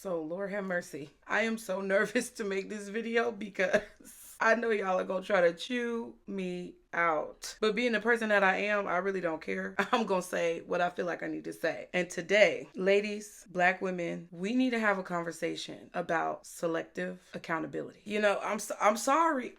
So Lord have mercy. I am so nervous to make this video because I know y'all are gonna try to chew me out. But being the person that I am, I really don't care. I'm gonna say what I feel like I need to say. And today, ladies, black women, we need to have a conversation about selective accountability. You know, I'm sorry.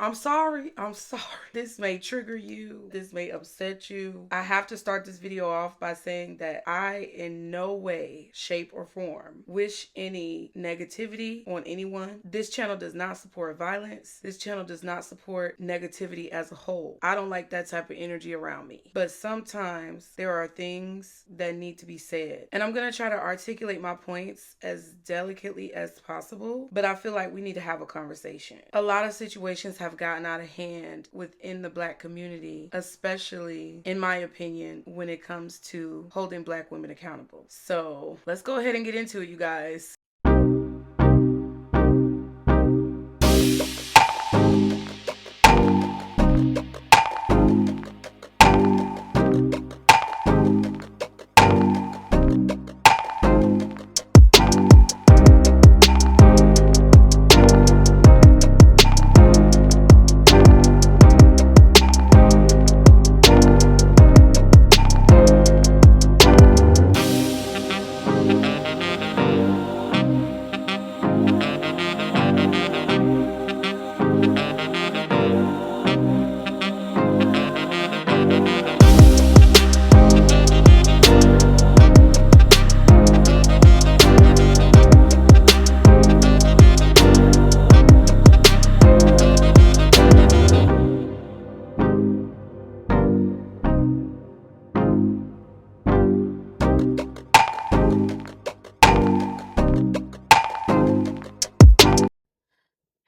This may trigger you. This may upset you. I have to start this video off by saying that I in no way, shape, or form wish any negativity on anyone. This channel does not support violence. This channel does not support negativity as a whole. I don't like that type of energy around me. But sometimes there are things that need to be said. And I'm going to try to articulate my points as delicately as possible. But I feel like we need to have a conversation. A lot of situations have gotten out of hand within the black community, especially, in my opinion, when it comes to holding black women accountable. So let's go ahead and get into it, you guys.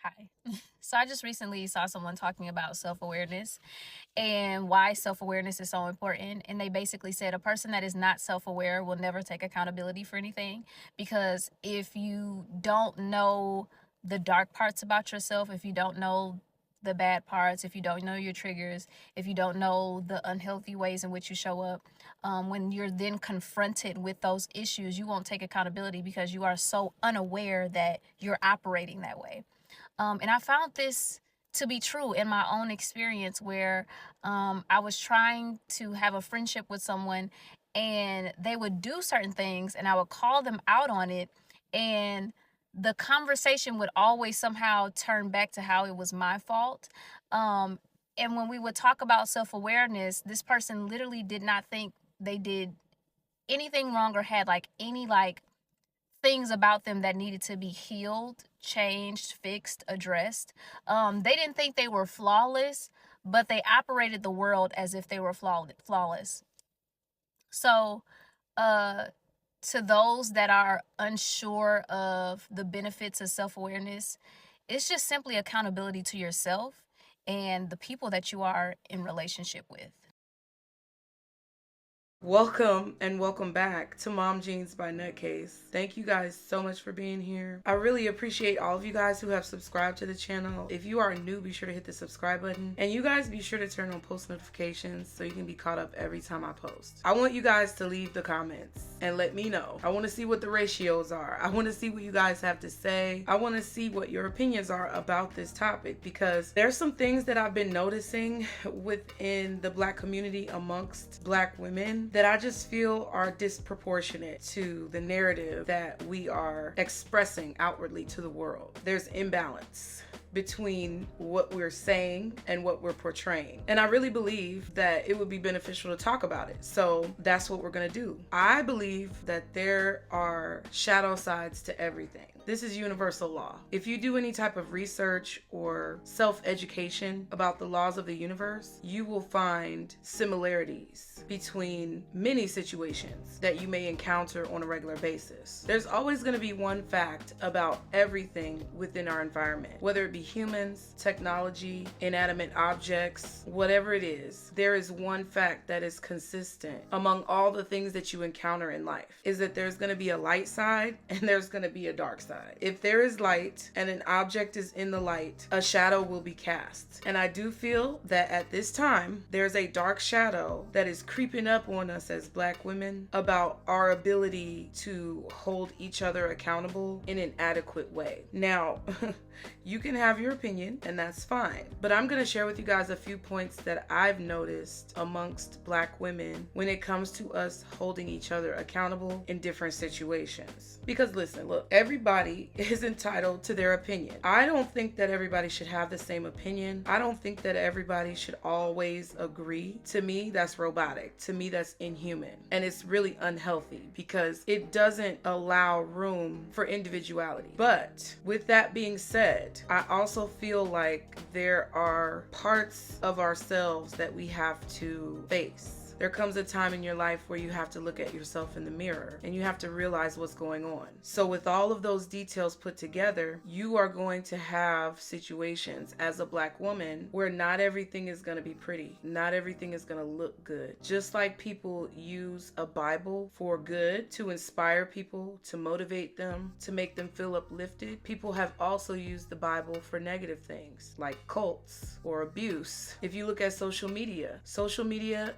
Hi. So I just recently saw someone talking about self-awareness and why self-awareness is so important. And they basically said a person that is not self-aware will never take accountability for anything, because if you don't know the dark parts about yourself, if you don't know the bad parts, if you don't know your triggers, if you don't know the unhealthy ways in which you show up, when you're then confronted with those issues, you won't take accountability because you are so unaware that you're operating that way. And I found this to be true in my own experience, where I was trying to have a friendship with someone and they would do certain things and I would call them out on it, and the conversation would always somehow turn back to how it was my fault. And when we would talk about self-awareness, this person literally did not think they did anything wrong or had any things about them that needed to be healed, changed, fixed, addressed. They didn't think they were flawless, but they operated the world as if they were flawless. So to those that are unsure of the benefits of self-awareness, it's just simply accountability to yourself and the people that you are in relationship with. Welcome and welcome back to Mom Jeans by NUTCASE. Thank you guys so much for being here. I really appreciate all of you guys who have subscribed to the channel. If you are new, be sure to hit the subscribe button. And you guys be sure to turn on post notifications so you can be caught up every time I post. I want you guys to leave the comments and let me know. I want to see what the ratios are. I want to see what you guys have to say. I want to see what your opinions are about this topic, because there's some things that I've been noticing within the black community amongst black women that I just feel are disproportionate to the narrative that we are expressing outwardly to the world. There's imbalance between what we're saying and what we're portraying. And I really believe that it would be beneficial to talk about it. So that's what we're gonna do. I believe that there are shadow sides to everything. This is universal law. If you do any type of research or self-education about the laws of the universe, you will find similarities between many situations that you may encounter on a regular basis. There's always going to be one fact about everything within our environment, whether it be humans, technology, inanimate objects, whatever it is, there is one fact that is consistent among all the things that you encounter in life, is that there's going to be a light side and there's going to be a dark side. If there is light and an object is in the light, a shadow will be cast. And I do feel that at this time, there's a dark shadow that is creeping up on us as Black women about our ability to hold each other accountable in an adequate way. Now, you can have your opinion and that's fine, but I'm going to share with you guys a few points that I've noticed amongst Black women when it comes to us holding each other accountable in different situations. Because listen, look, everybody is entitled to their opinion. I don't think that everybody should have the same opinion. I don't think that everybody should always agree. To me, that's robotic. To me, that's inhuman. And it's really unhealthy because it doesn't allow room for individuality. But with that being said, I also feel like there are parts of ourselves that we have to face. There comes a time in your life where you have to look at yourself in the mirror and you have to realize what's going on. So with all of those details put together, you are going to have situations as a Black woman where not everything is going to be pretty. Not everything is going to look good. Just like people use a Bible for good to inspire people, to motivate them, to make them feel uplifted, people have also used the Bible for negative things like cults or abuse. If you look at social media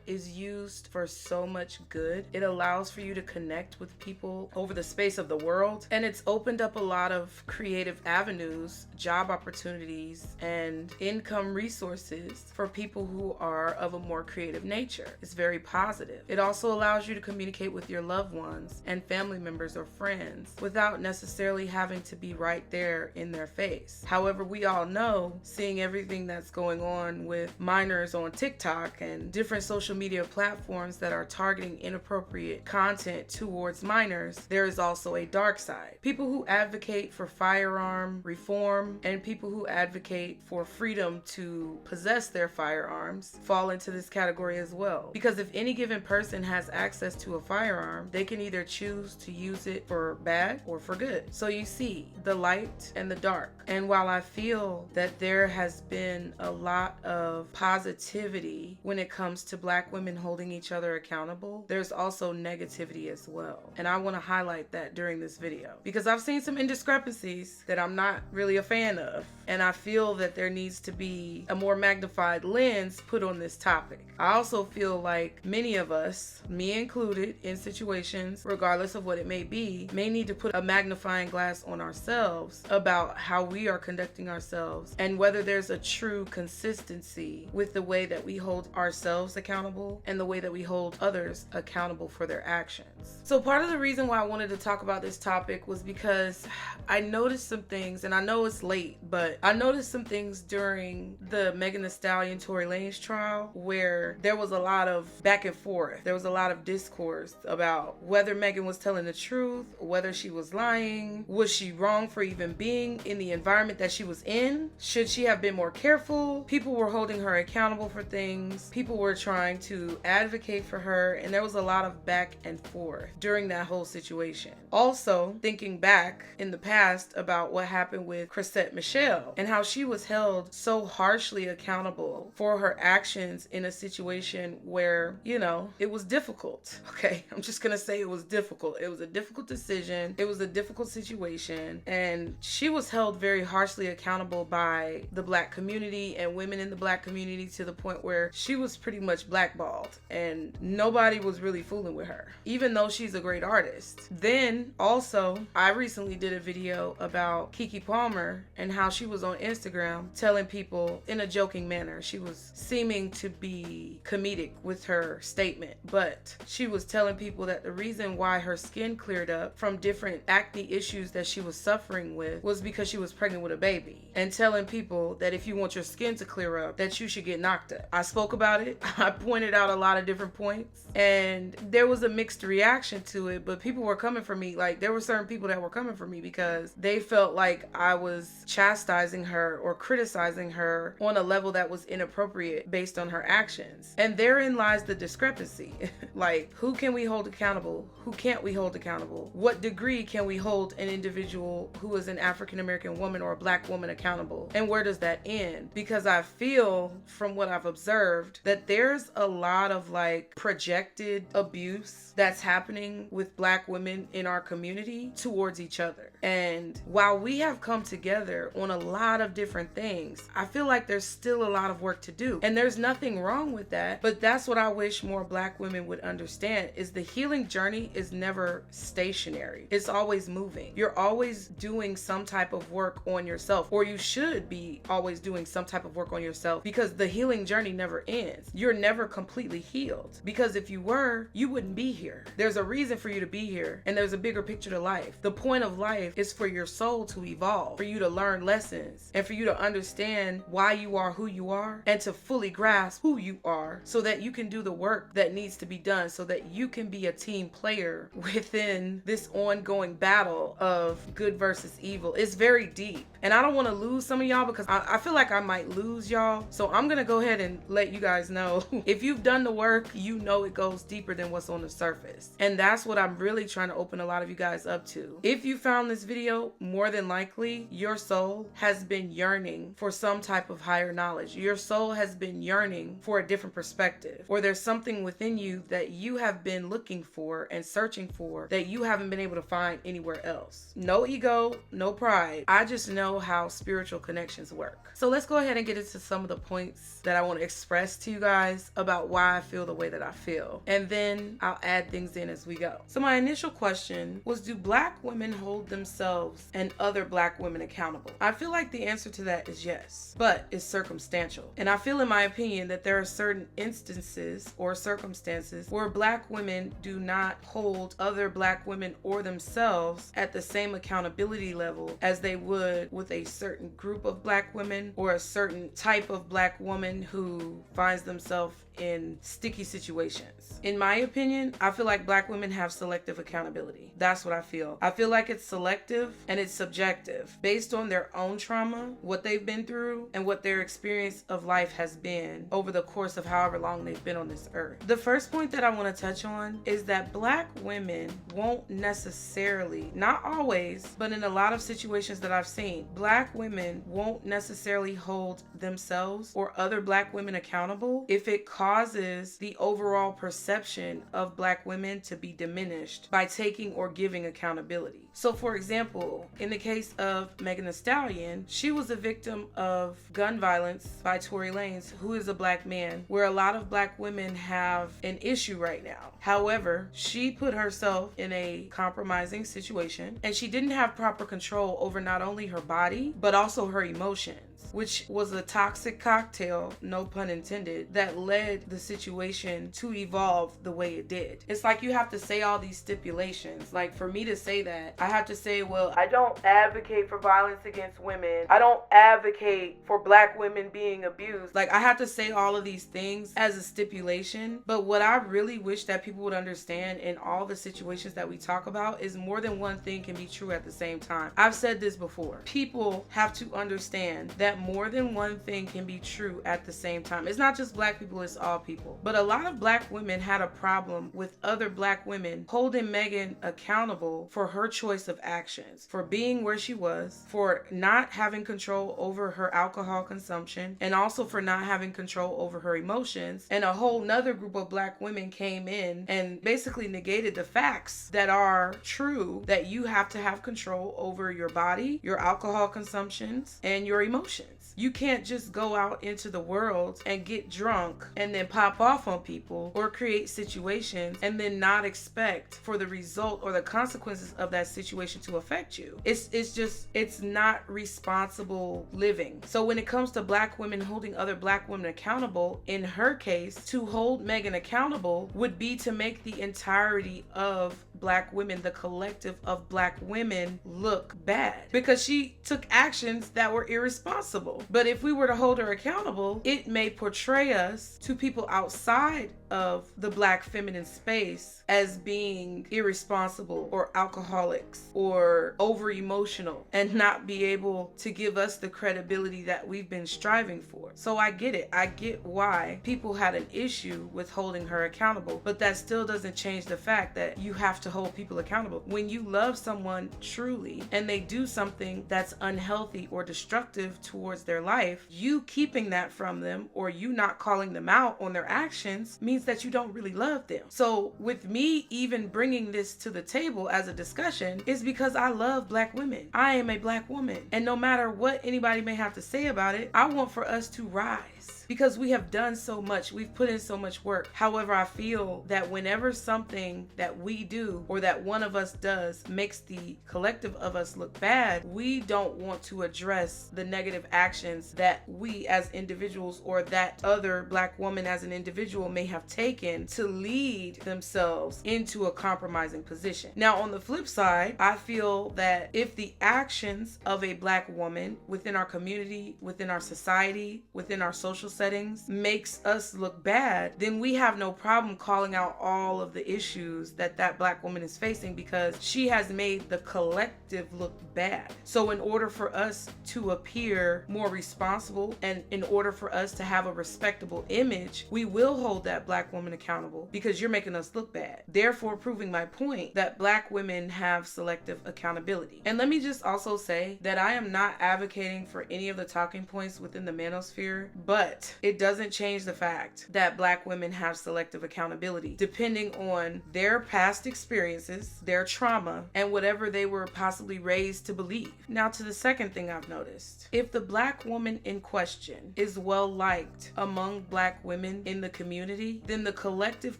is used for so much good. It allows for you to connect with people over the space of the world, and it's opened up a lot of creative avenues, job opportunities, and income resources for people who are of a more creative nature. It's very positive. It also allows you to communicate with your loved ones and family members or friends without necessarily having to be right there in their face. However, we all know, seeing everything that's going on with minors on TikTok and different social media platforms that are targeting inappropriate content towards minors, there is also a dark side. People who advocate for firearm reform and people who advocate for freedom to possess their firearms fall into this category as well. Because if any given person has access to a firearm, they can either choose to use it for bad or for good. So you see the light and the dark. And while I feel that there has been a lot of positivity when it comes to Black women holding each other accountable, there's also negativity as well. And I want to highlight that during this video because I've seen some indiscrepancies that I'm not really a fan of. And I feel that there needs to be a more magnified lens put on this topic. I also feel like many of us, me included, in situations, regardless of what it may be, may need to put a magnifying glass on ourselves about how we are conducting ourselves and whether there's a true consistency with the way that we hold ourselves accountable and the way that we hold others accountable for their actions. So part of the reason why I wanted to talk about this topic was because I noticed some things, and I know it's late, but I noticed some things during the Megan Thee Stallion Tory Lanez trial where there was a lot of back and forth. There was a lot of discourse about whether Megan was telling the truth, whether she was lying, was she wrong for even being in the environment that she was in? Should she have been more careful? People were holding her accountable for things. People were trying to advocate for her, and there was a lot of back and forth during that whole situation. Also, thinking back in the past about what happened with Chrisette Michele and how she was held so harshly accountable for her actions in a situation where, you know, it was difficult. Okay, I'm just gonna say it was difficult. It was a difficult decision. It was a difficult situation, and she was held very harshly accountable by the Black community and women in the Black community to the point where she was pretty much blackballed and nobody was really fooling with her, even though she's a great artist. Then also, I recently did a video about Keke Palmer and how she was on Instagram telling people in a joking manner. She was seeming to be comedic with her statement, but she was telling people that the reason why her skin cleared up from different acne issues that she was suffering with was because she was pregnant with a baby, and telling people that if you want your skin to clear up, that you should get knocked up. I spoke about it. I pointed out a lot of different points, and there was a mixed reaction to it, but people were coming for me. Like, there were certain people that were coming for me because they felt like I was chastising her or criticizing her on a level that was inappropriate based on her actions. And therein lies the discrepancy. Like, who can we hold accountable? Who can't we hold accountable? What degree can we hold an individual who is an African American woman or a Black woman accountable? And where does that end? Because I feel from what I've observed that there's a lot of like projected abuse that's happening with Black women in our community towards each other. And while we have come together on a lot of different things, I feel like there's still a lot of work to do. And there's nothing wrong with that, but that's what I wish more Black women would understand, is the healing journey is never stationary. It's always moving. You're always doing some type of work on yourself, or you should be always doing some type of work on yourself, because the healing journey never ends. You're never completely healed, because if you were, you wouldn't be here. There's a reason for you to be here, and there's a bigger picture to life. The point of life is for your soul to evolve, for you to learn lessons, and for you to understand why you are who you are, and to fully grasp who you are, so that you can do the work that needs to be done, so that you can be a team player within this ongoing battle of good versus evil. It's very deep, and I don't want to lose some of y'all, because I feel like I might lose y'all. So I'm gonna go ahead and let you guys know, if you've done the work, you know it goes deeper than what's on the surface. And that's what I'm really trying to open a lot of you guys up to. If you found this video, more than likely your soul has been yearning for some type of higher knowledge. Your soul has been yearning for a different perspective, or there's something within you that you have been looking for and searching for that you haven't been able to find anywhere else. No ego, no pride. I just know how spiritual connections work. So let's go ahead and get into some of the points that I want to express to you guys about why I feel the way that I feel, and then I'll add things in as we go. So my initial question was, do Black women hold themselves and other Black women accountable? I feel like the answer to that is yes, but it's circumstantial. And I feel, in my opinion, that there are certain instances or circumstances where Black women do not hold other Black women or themselves at the same accountability level as they would with a certain group of Black women, or a certain type of Black woman who finds themselves in sticky situations. In my opinion, I feel like Black women have selective accountability. That's what I feel. I feel like it's selective and it's subjective, based on their own trauma, what they've been through, and what their experience of life has been over the course of however long they've been on this earth. The first point that I want to touch on is that Black women won't necessarily, not always, but in a lot of situations that I've seen, Black women won't necessarily hold themselves or other Black women accountable if it causes the overall perception of Black women to be diminished by taking or giving accountability. So for example, in the case of Megan Thee Stallion, she was a victim of gun violence by Tory Lanez, who is a Black man, where a lot of Black women have an issue right now. However, she put herself in a compromising situation, and she didn't have proper control over not only her body, but also her emotions, which was a toxic cocktail, no pun intended, that led the situation to evolve the way it did. It's like you have to say all these stipulations. Like, for me to say that, I have to say, well, I don't advocate for violence against women. I don't advocate for Black women being abused. Like, I have to say all of these things as a stipulation. But what I really wish that people would understand in all the situations that we talk about is more than one thing can be true at the same time. I've said this before. People have to understand that more than one thing can be true at the same time. It's not just Black people, it's all people. But a lot of Black women had a problem with other Black women holding Megan accountable for her choice of actions, for being where she was, for not having control over her alcohol consumption, and also for not having control over her emotions. And a whole nother group of Black women came in and basically negated the facts that are true, that you have to have control over your body, your alcohol consumptions, and your emotions. You can't just go out into the world and get drunk and then pop off on people or create situations and then not expect for the result or the consequences of that situation to affect you. It's not responsible living. So when it comes to Black women holding other Black women accountable, in her case, to hold Megan accountable would be to make the entirety of Black women, the collective of Black women, look bad because she took actions that were irresponsible. But if we were to hold her accountable, it may portray us to people outside of the Black feminine space as being irresponsible or alcoholics or over emotional and not be able to give us the credibility that we've been striving for. So I get it. I get why people had an issue with holding her accountable, but that still doesn't change the fact that you have to hold people accountable. When you love someone truly and they do something that's unhealthy or destructive towards their life, you keeping that from them or you not calling them out on their actions means that you don't really love them. So with me even bringing this to the table as a discussion is because I love Black women. I am a Black woman. And no matter what anybody may have to say about it, I want for us to rise because we have done so much. We've put in so much work. However, I feel that whenever something that we do or that one of us does makes the collective of us look bad, we don't want to address the negative actions that we as individuals or that other Black woman as an individual may have taken to lead themselves into a compromising position. Now, on the flip side, I feel that if the actions of a Black woman within our community, within our society, within our social settings makes us look bad, then we have no problem calling out all of the issues that that Black woman is facing because she has made the collective look bad. So in order for us to appear more responsible and in order for us to have a respectable image, we will hold that Black woman accountable because you're making us look bad. Therefore, proving my point that Black women have selective accountability. And let me just also say that I am not advocating for any of the talking points within the manosphere, but it doesn't change the fact that Black women have selective accountability depending on their past experiences, their trauma, and whatever they were possibly raised to believe. Now, to the second thing I've noticed, if the Black woman in question is well liked among Black women in the community, then the collective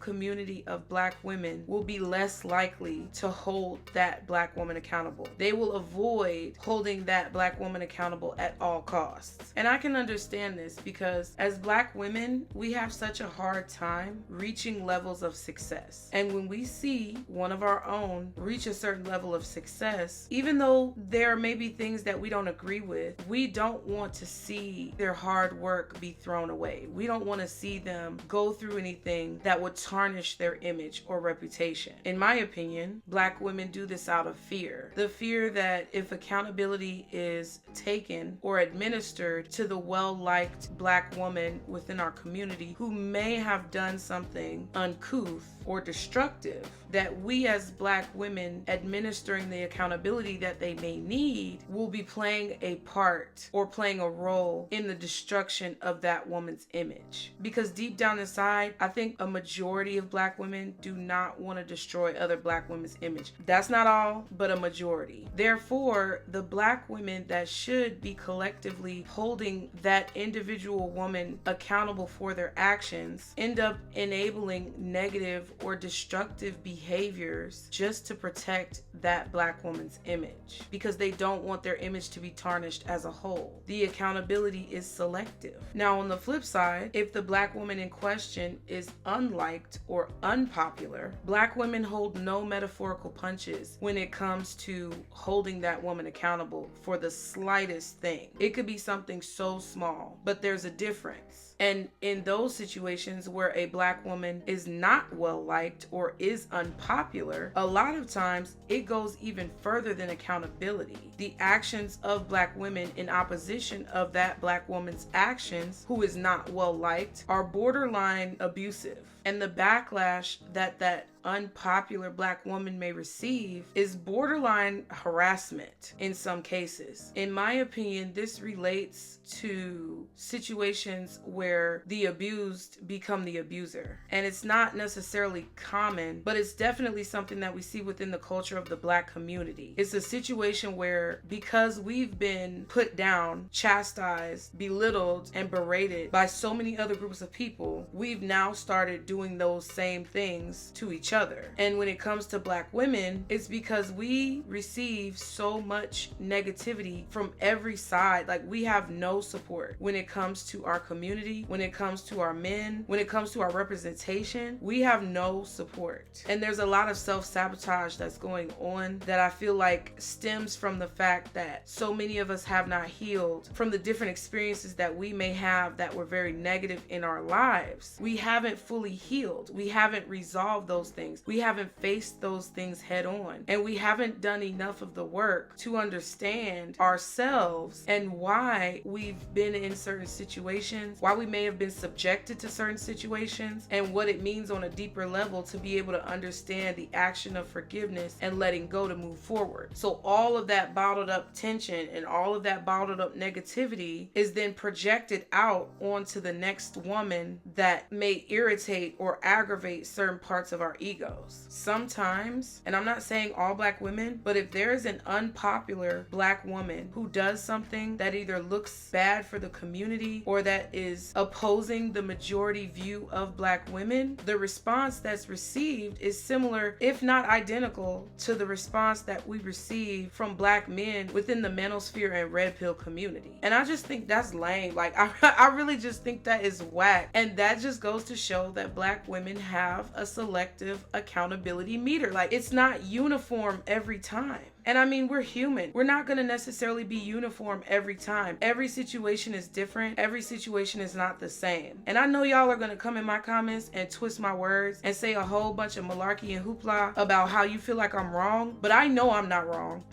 community of Black women will be less likely to hold that Black woman accountable. They will avoid holding that Black woman accountable at all costs. And I can understand this because as Black women, we have such a hard time reaching levels of success. And when we see one of our own reach a certain level of success, even though there may be things that we don't agree with, we don't want to see their hard work be thrown away. We don't want to see them go through anything that would tarnish their image or reputation. In my opinion, Black women do this out of fear. The fear that if accountability is taken or administered to the well-liked Black woman within our community who may have done something uncouth or destructive, that we as Black women administering the accountability that they may need will be playing a part or playing a role in the destruction of that woman's image. Because deep down inside, I think a majority of Black women do not want to destroy other Black women's image. That's not all, but a majority. Therefore, the Black women that should be collectively holding that individual woman accountable for their actions end up enabling negative or destructive behaviors just to protect that Black woman's image because they don't want their image to be tarnished as a whole. The accountability is selective. Now, on the flip side, if the Black woman in question is unliked or unpopular, Black women hold no metaphorical punches when it comes to holding that woman accountable for the slightest thing. It could be something so small, but there's a difference. And in those situations where a Black woman is not well liked or is unpopular, a lot of times it goes even further than accountability. The actions of Black women in opposition of that Black woman's actions, who is not well liked, are borderline abusive. And the backlash that unpopular Black woman may receive is borderline harassment in some cases. In my opinion, this relates to situations where the abused become the abuser. And it's not necessarily common, but it's definitely something that we see within the culture of the Black community. It's a situation where because we've been put down, chastised, belittled, and berated by so many other groups of people, we've now started doing doing those same things to each other. And when it comes to Black women, it's because we receive so much negativity from every side. Like, we have no support when it comes to our community, when it comes to our men, when it comes to our representation. We have no support. And there's a lot of self-sabotage that's going on that I feel like stems from the fact that so many of us have not healed from the different experiences that we may have that were very negative in our lives. We haven't fully healed. We haven't resolved those things. We haven't faced those things head on. And we haven't done enough of the work to understand ourselves and why we've been in certain situations, why we may have been subjected to certain situations, and what it means on a deeper level to be able to understand the action of forgiveness and letting go to move forward. So all of that bottled up tension and all of that bottled up negativity is then projected out onto the next woman that may irritate or aggravate certain parts of our egos. Sometimes, and I'm not saying all Black women, but if there is an unpopular Black woman who does something that either looks bad for the community or that is opposing the majority view of Black women, the response that's received is similar, if not identical, to the response that we receive from Black men within the manosphere and red pill community. And I just think that's lame. Like, I really just think that is whack. And that just goes to show that Black women have a selective accountability meter. Like, it's not uniform every time. And I mean, we're human. We're not going to necessarily be uniform every time. Every situation is different. Every situation is not the same. And I know y'all are going to come in my comments and twist my words and say a whole bunch of malarkey and hoopla about how you feel like I'm wrong, but I know I'm not wrong.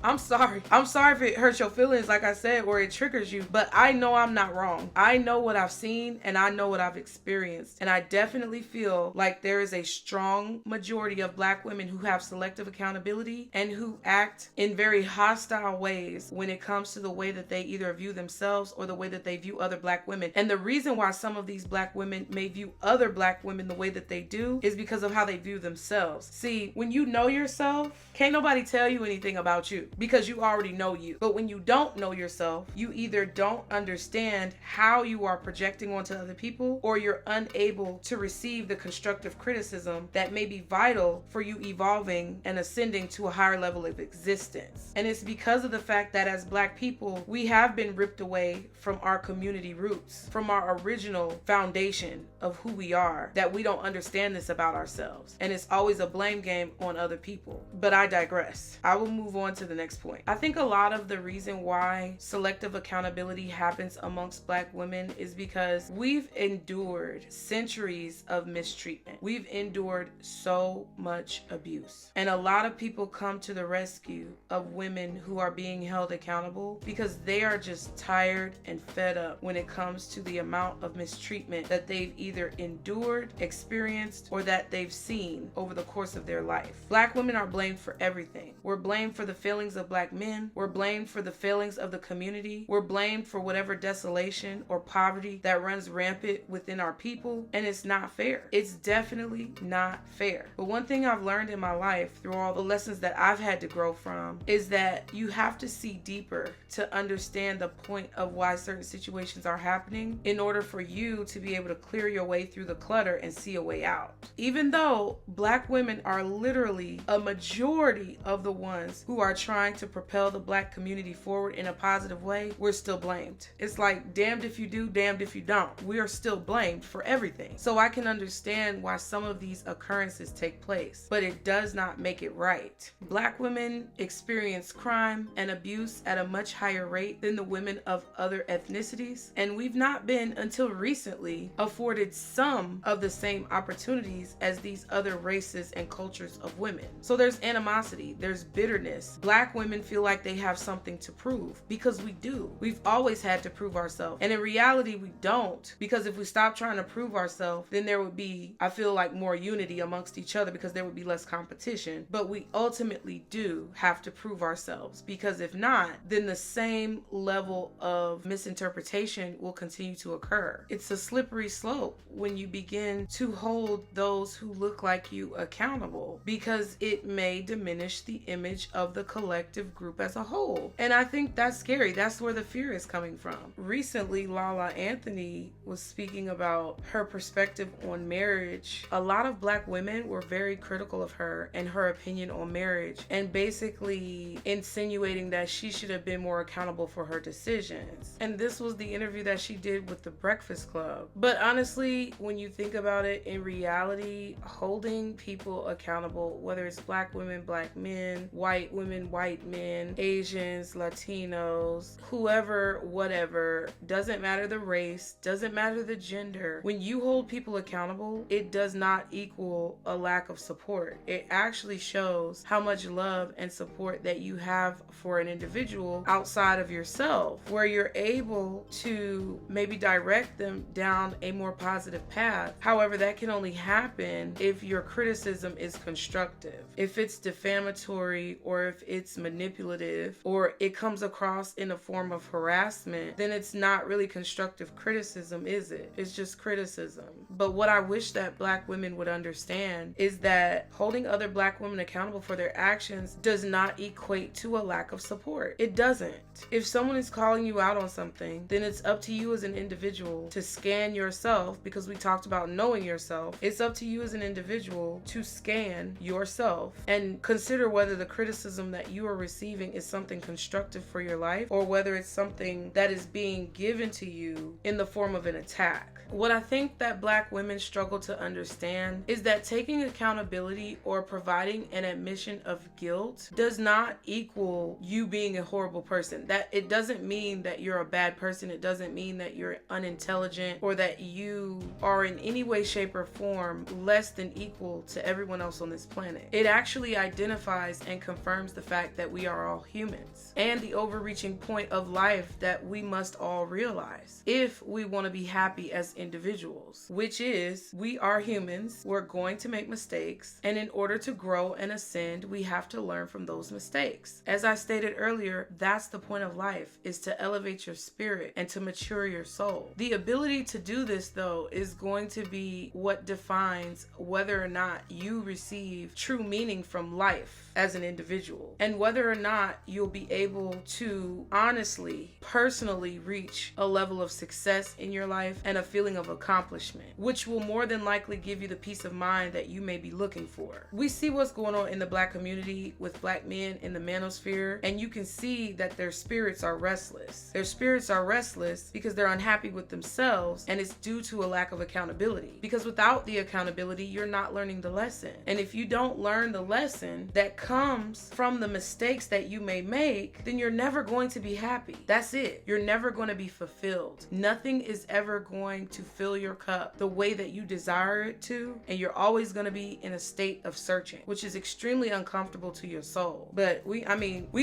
I'm sorry. I'm sorry if it hurts your feelings, like I said, or it triggers you, but I know I'm not wrong. I know what I've seen and I know what I've experienced. And I definitely feel like there is a strong majority of Black women who have selective accountability and who act in very hostile ways when it comes to the way that they either view themselves or the way that they view other Black women. And the reason why some of these Black women may view other Black women the way that they do is because of how they view themselves. See, when you know yourself, can't nobody tell you anything about you because you already know you. But when you don't know yourself, you either don't understand how you are projecting onto other people, or you're unable to receive the constructive criticism that may be vital for you evolving and ascending to a higher level of existence. And it's because of the fact that as Black people, we have been ripped away from our community roots, from our original foundation of who we are, that we don't understand this about ourselves. And it's always a blame game on other people. But I digress. I will move on to the next point. I think a lot of the reason why selective accountability happens amongst Black women is because we've endured centuries of mistreatment. We've endured so much abuse. And a lot of people come to the rescue of women who are being held accountable because they are just tired and fed up when it comes to the amount of mistreatment that they've either endured, experienced, or that they've seen over the course of their life. Black women are blamed for everything. We're blamed for the failings of Black men. We're blamed for the failings of the community. We're blamed for whatever desolation or poverty that runs rampant within our people. And it's not fair. It's definitely not fair. But one thing I've learned in my life through all the lessons that I've had to grow from is that you have to see deeper to understand the point of why certain situations are happening in order for you to be able to clear your way through the clutter and see a way out. Even though Black women are literally a majority of the ones who are trying to propel the Black community forward in a positive way, we're still blamed. It's like damned if you do, damned if you don't. We are still blamed for everything. So I can understand why some of these occurrences take place, but it does not make it right. Black women experience crime and abuse at a much higher rate than the women of other ethnicities, and we've not been until recently afforded some of the same opportunities as these other races and cultures of women. So there's animosity, there's bitterness. Black women feel like they have something to prove because we do. We've always had to prove ourselves, and in reality we don't, because if we stop trying to prove ourselves, then there would be, I feel like, more unity amongst each other because there would be less competition. But we ultimately do have to prove ourselves, because if not, then the same level of misinterpretation will continue to occur. It's a slippery slope when you begin to hold those who look like you accountable, because it may diminish the image of the collective group as a whole. And I think that's scary. That's where the fear is coming from. Recently, Lala Anthony was speaking about her perspective on marriage. A lot of Black women were very critical of her and her opinion on marriage, and basically insinuating that she should have been more accountable for her decisions. And this was the interview that she did with the Breakfast Club. But honestly, when you think about it, in reality, holding people accountable, whether it's Black women, Black men, white women, white men, Asians, Latinos, whoever, whatever, doesn't matter the race, doesn't matter the gender. When you hold people accountable, it does not equal a lack of support. It actually shows how much love and support that you have for an individual outside of yourself, where you're able to maybe direct them down a more positive path. However, that can only happen if your criticism is constructive. If it's defamatory, or if it's manipulative, or it comes across in a form of harassment, then it's not really constructive criticism, is it? It's just criticism. But what I wish that Black women would understand is that holding other Black women accountable for their actions does not equate to a lack of support. It doesn't. If someone is calling you out on something, then it's up to you as an individual to scan yourself, because we talked about knowing yourself. It's up to you as an individual to scan yourself and consider whether the criticism that you are receiving is something constructive for your life, or whether it's something that is being given to you in the form of an attack. What I think that Black women struggle to understand is that taking accountability or providing an admission of guilt does not equal you being a horrible person. That it doesn't mean that you're a bad person. It doesn't mean that you're unintelligent, or that you are in any way, shape, or form less than equal to everyone else on this planet. It actually identifies and confirms the fact that we are all humans, and the overreaching point of life that we must all realize if we want to be happy as individuals, which is we are humans, we're going to make mistakes, and in order to grow and ascend, we have to learn from those mistakes. As I stated earlier, that's the point of life, is to elevate your spirit and to mature your soul. The ability to do this, though, is going to be what defines whether or not you receive true meaning from life as an individual, and whether or not you'll be able to honestly, personally reach a level of success in your life and a feeling of accomplishment, which will more than likely give you the peace of mind that you may be looking for. We see what's going on in the Black community with Black men in the manosphere, and you can see that their spirits are restless. Their spirits are restless because they're unhappy with themselves, and it's due to a lack of accountability. Because without the accountability, you're not learning the lesson. And if you don't learn the lesson that comes from the mistakes that you may make, then you're never going to be happy. That's it. You're never going to be fulfilled. Nothing is ever going to fill your cup the way that you desire it to, and you're always going to be in a state of searching, which is extremely uncomfortable to your soul. But we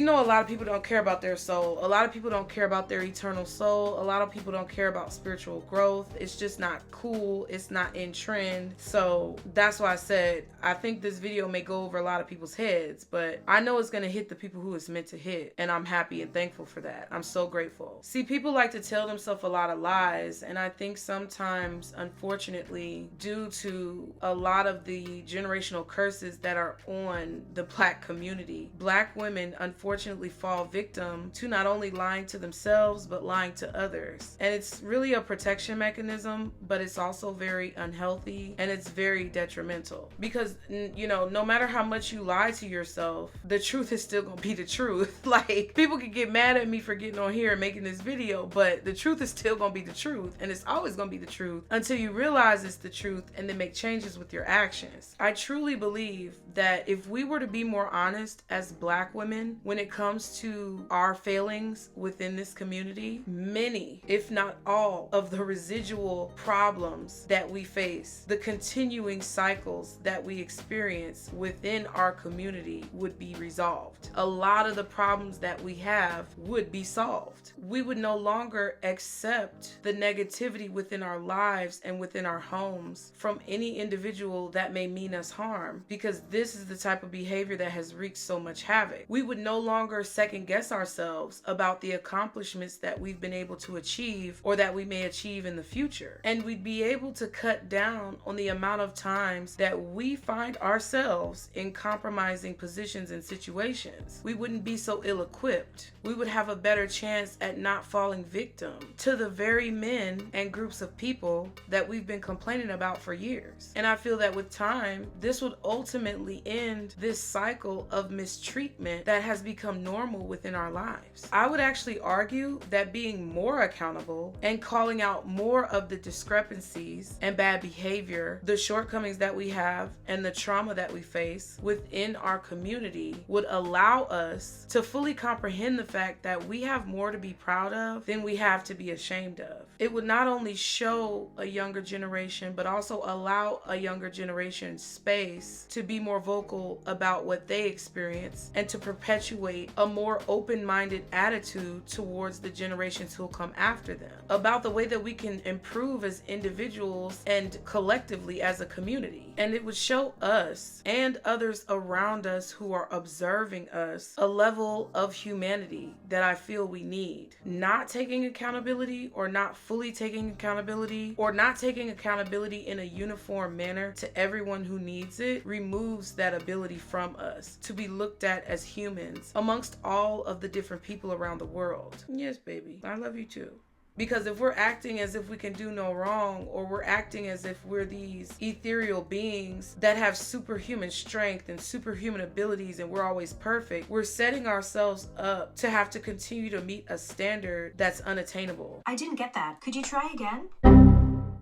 know a lot of people don't care about their soul. A lot of people don't care about their eternal soul. A lot of people don't care about spiritual growth. It's just not cool. It's not in trend. So that's why I said I think this video may go over a lot of people's heads, but I know it's going to hit the people who it's meant to hit, and I'm happy and thankful for that. I'm so grateful. See, people like to tell themselves a lot of lies, and I think sometimes, unfortunately, due to a lot of the generational curses that are on the Black community, Black women unfortunately fall victim to not only lying to themselves, but lying to others. And it's really a protection mechanism, but it's also very unhealthy, and it's very detrimental, because no matter how much you lie to yourself, the truth is still gonna be the truth. Like, people can get mad at me for getting on here and making this video, but the truth is still gonna be the truth, and it's always gonna be the truth until you realize it's the truth and then make changes with your actions. I truly believe that if we were to be more honest as Black women when it comes to our failings within this community, many, if not all, of the residual problems that we face, the continuing cycles that we experience within our community would be resolved. A lot of the problems that we have would be solved. We would no longer accept the negativity within our lives and within our homes from any individual that may mean us harm, because this is the type of behavior that has wreaked so much havoc. We would no longer second guess ourselves about the accomplishments that we've been able to achieve or that we may achieve in the future. And we'd be able to cut down on the amount of times that we find ourselves in compromising positions and situations. We wouldn't be so ill-equipped. We would have a better chance at not falling victim to the very men and groups of people that we've been complaining about for years. And I feel that with time, this would ultimately end this cycle of mistreatment that has become normal within our lives. I would actually argue that being more accountable and calling out more of the discrepancies and bad behavior, the shortcomings that we have, and the trauma that we face within our community would allow us to fully comprehend the fact that we have more to be proud of than we have to be ashamed of. It would not only show a younger generation, but also allow a younger generation space to be more vocal about what they experience and to perpetuate a more open-minded attitude towards the generations who'll come after them, about the way that we can improve as individuals and collectively as a community. And it would show us and others around us who are observing us a level of humanity that I feel we need. Not taking accountability, or not fully taking accountability, or not taking accountability in a uniform manner to everyone who needs it, removes that ability from us to be looked at as humans amongst all of the different people around the world. Yes, baby, I love you too. Because if we're acting as if we can do no wrong, or we're acting as if we're these ethereal beings that have superhuman strength and superhuman abilities and we're always perfect, we're setting ourselves up to have to continue to meet a standard that's unattainable. I didn't get that. Could you try again?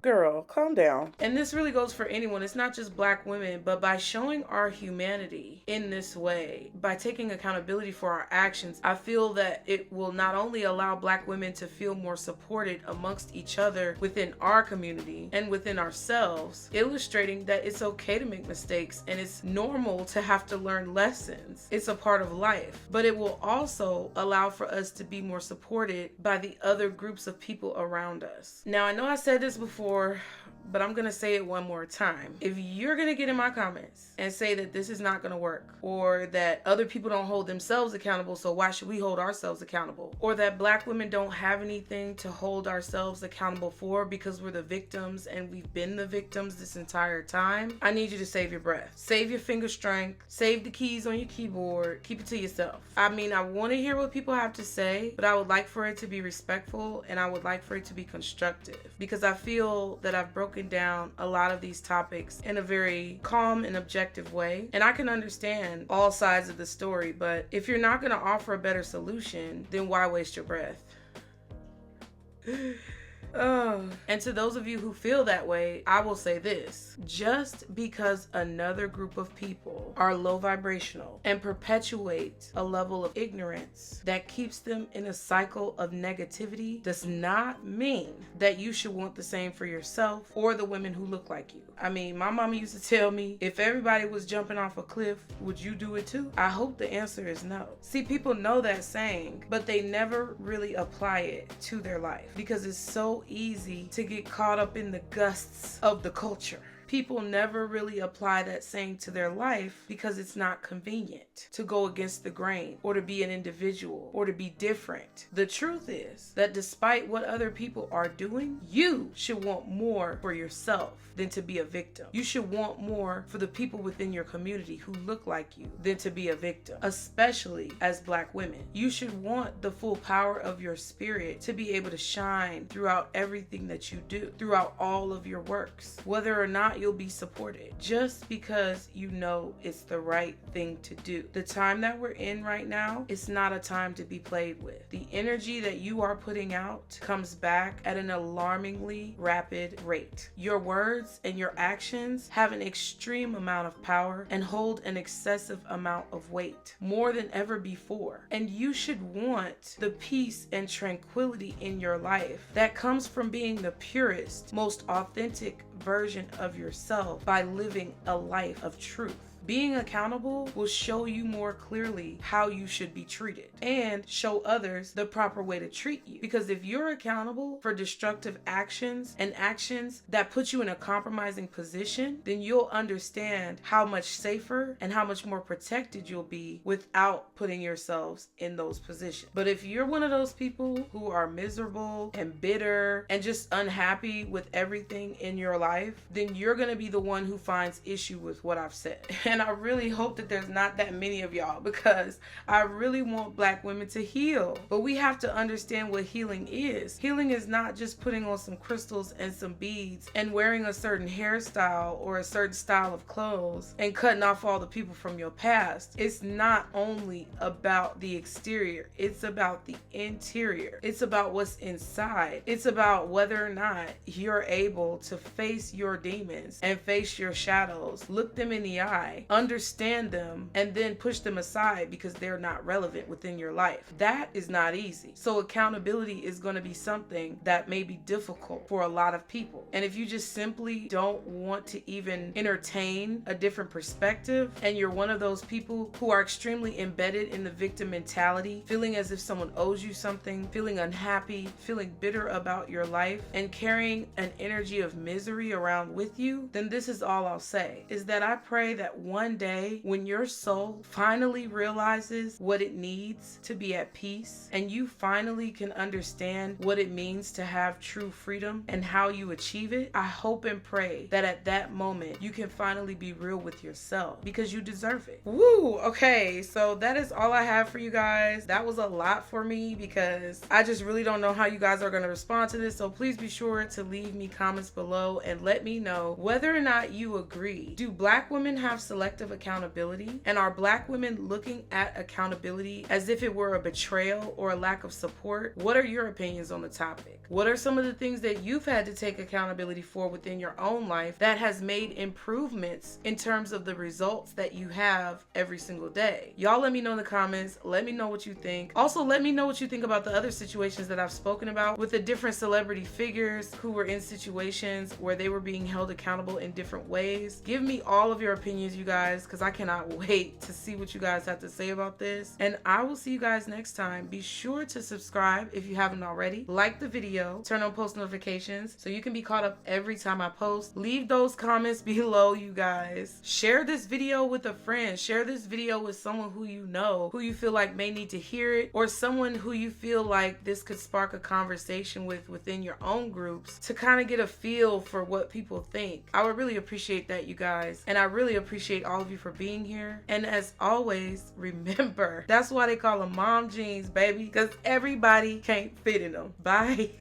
Girl, calm down. And this really goes for anyone. It's not just Black women, but by showing our humanity in this way, by taking accountability for our actions, I feel that it will not only allow Black women to feel more supported amongst each other within our community and within ourselves, illustrating that it's okay to make mistakes and it's normal to have to learn lessons. It's a part of life. But it will also allow for us to be more supported by the other groups of people around us. Now, I know I said this before, but I'm gonna say it one more time. If you're gonna get in my comments and say that this is not gonna work, or that other people don't hold themselves accountable, so why should we hold ourselves accountable, or that Black women don't have anything to hold ourselves accountable for because we're the victims and we've been the victims this entire time, I need you to save your breath. Save your finger strength. Save the keys on your keyboard. Keep it to yourself. I mean, I want to hear what people have to say, but I would like for it to be respectful, and I would like for it to be constructive, because I feel that I've broken down a lot of these topics in a very calm and objective way, and I can understand all sides of the story. But if you're not going to offer a better solution, then why waste your breath? And to those of you who feel that way, I will say this: just because another group of people are low vibrational and perpetuate a level of ignorance that keeps them in a cycle of negativity does not mean that you should want the same for yourself or the women who look like you. I mean, my mama used to tell me, if everybody was jumping off a cliff, would you do it too? I hope the answer is no. See, people know that saying, but they never really apply it to their life because it's so easy to get caught up in the gusts of the culture. People never really apply that saying to their life because it's not convenient to go against the grain, or to be an individual, or to be different. The truth is that despite what other people are doing, you should want more for yourself than to be a victim. You should want more for the people within your community who look like you than to be a victim, especially as Black women. You should want the full power of your spirit to be able to shine throughout everything that you do, throughout all of your works, whether or not you'll be supported, just because you know it's the right thing to do. The time that we're in right now, it's not a time to be played with. The energy that you are putting out comes back at an alarmingly rapid rate. Your words and your actions have an extreme amount of power and hold an excessive amount of weight, more than ever before. And you should want the peace and tranquility in your life that comes from being the purest, most authentic version of yourself by living a life of truth. Being accountable will show you more clearly how you should be treated and show others the proper way to treat you. Because if you're accountable for destructive actions and actions that put you in a compromising position, then you'll understand how much safer and how much more protected you'll be without putting yourselves in those positions. But if you're one of those people who are miserable and bitter and just unhappy with everything in your life, then you're going to be the one who finds issue with what I've said. And I really hope that there's not that many of y'all, because I really want Black women to heal. But we have to understand what healing is. Healing is not just putting on some crystals and some beads and wearing a certain hairstyle or a certain style of clothes and cutting off all the people from your past. It's not only about the exterior, it's about the interior. It's about what's inside. It's about whether or not you're able to face your demons and face your shadows, look them in the eye, understand them, and then push them aside because they're not relevant within your life. That is not easy. So accountability is going to be something that may be difficult for a lot of people. And if you just simply don't want to even entertain a different perspective, and you're one of those people who are extremely embedded in the victim mentality, feeling as if someone owes you something, feeling unhappy, feeling bitter about your life, and carrying an energy of misery around with you, then this is all I'll say, is that I pray that one day when your soul finally realizes what it needs to be at peace, and you finally can understand what it means to have true freedom and how you achieve it, I hope and pray that at that moment you can finally be real with yourself, because you deserve it. Woo! Okay, so that is all I have for you guys. That was a lot for me because I just really don't know how you guys are going to respond to this. So please be sure to leave me comments below and let me know whether or not you agree. Do Black women have selective accountability? And are Black women looking at accountability as if it were a betrayal or a lack of support? What are your opinions on the topic? What are some of the things that you've had to take accountability for within your own life that has made improvements in terms of the results that you have every single day? Y'all let me know in the comments. Let me know what you think. Also, let me know what you think about the other situations that I've spoken about with the different celebrity figures who were in situations where they were being held accountable in different ways. Give me all of your opinions, you guys, because I cannot wait to see what you guys have to say about this. And I will see you guys next time. Be sure to subscribe if you haven't already. Like the video, turn on post notifications so you can be caught up every time I post. Leave those comments below, you guys. Share this video with a friend. Share this video with someone who you know, who you feel like may need to hear it, or someone who you feel like this could spark a conversation with within your own groups to kind of get a feel for what people think. I would really appreciate that, you guys. And I really appreciate all of you for being here. And as always, remember, that's why they call them mom jeans, baby, because everybody can't fit in them. Bye.